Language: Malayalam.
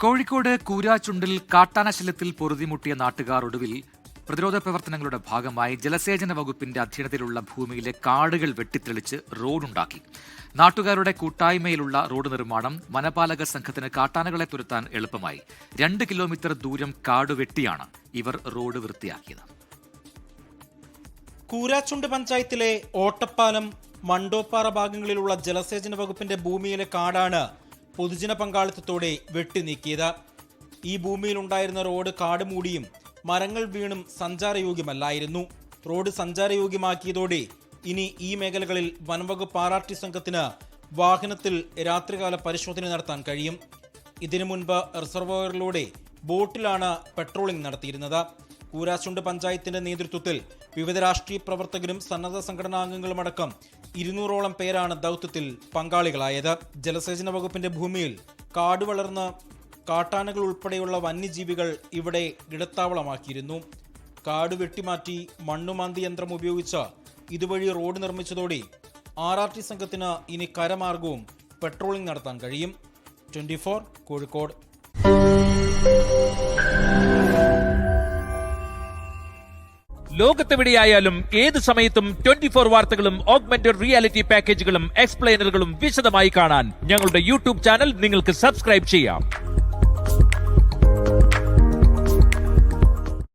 കോഴിക്കോട് കൂരാച്ചുണ്ടിൽ കാട്ടാനശല്യത്തിൽ പൊറുതിമുട്ടിയ നാട്ടുകാർ ഒടുവിൽ പ്രതിരോധ പ്രവർത്തനങ്ങളുടെ ഭാഗമായി ജലസേചന വകുപ്പിന്റെ അധീനതയിലുള്ള ഭൂമിയിലെ കാടുകൾ വെട്ടിത്തെളിച്ച് റോഡുണ്ടാക്കി. നാട്ടുകാരുടെ കൂട്ടായ്മയിലുള്ള റോഡ് നിർമ്മാണം വനപാലക സംഘത്തിന് കാട്ടാനകളെ തുരത്താൻ എളുപ്പമായി. 2 കിലോമീറ്റർ ദൂരം കാടുവെട്ടിയാണ് ഇവർ റോഡ് വൃത്തിയാക്കിയത്. കൂരാച്ചുണ്ട് പഞ്ചായത്തിലെ ഓട്ടപ്പാലം, മണ്ടോപ്പാറ ഭാഗങ്ങളിലുള്ള ജലസേചന വകുപ്പിന്റെ ഭൂമിയിലെ കാടാണ് പൊതുജന പങ്കാളിത്തത്തോടെ വെട്ടിനീക്കിയത്. ഈ ഭൂമിയിലുണ്ടായിരുന്ന റോഡ് കാട് മൂടിയും മരങ്ങൾ വീണും സഞ്ചാരയോഗ്യമല്ലായിരുന്നു. റോഡ് സഞ്ചാരയോഗ്യമാക്കിയതോടെ ഇനി ഈ മേഖലകളിൽ വനംവകുപ്പ് RRT സംഘത്തിന് വാഹനത്തിൽ രാത്രികാല പരിശോധന നടത്താൻ കഴിയും. ഇതിനു മുൻപ് റിസർവോയറിലൂടെ ബോട്ടിലാണ് പെട്രോളിംഗ് നടത്തിയിരുന്നത്. കൂരാച്ചുണ്ട് പഞ്ചായത്തിന്റെ നേതൃത്വത്തിൽ വിവിധ രാഷ്ട്രീയ പ്രവർത്തകരും സന്നദ്ധ സംഘടനാംഗങ്ങളുമടക്കം 200ഓളം പേരാണ് ദൗത്യത്തിൽ പങ്കാളികളായത്. ജലസേചന വകുപ്പിന്റെ ഭൂമിയിൽ കാട് വളർന്ന് കാട്ടാനകൾ ഉൾപ്പെടെയുള്ള വന്യജീവികൾ ഇവിടെ ഇടത്താവളമാക്കിയിരുന്നു. കാട് വെട്ടിമാറ്റി മണ്ണുമാന്തി യന്ത്രം ഉപയോഗിച്ച് ഇതുവഴി റോഡ് നിർമ്മിച്ചതോടെ RRT സംഘത്തിന് ഇനി കരമാർഗവും പെട്രോളിംഗ് നടത്താൻ കഴിയും. 24 കോഴിക്കോട്. ലോകത്തെവിടെയായാലും ഏത് സമയത്തും 24 വാർത്തകളും ഓഗ്മെന്റഡ് റിയാലിറ്റി പാക്കേജുകളും എക്സ്പ്ലെയിനറുകളും വിശദമായി കാണാൻ ഞങ്ങളുടെ യൂട്യൂബ് ചാനൽ നിങ്ങൾക്ക് സബ്സ്ക്രൈബ് ചെയ്യാം.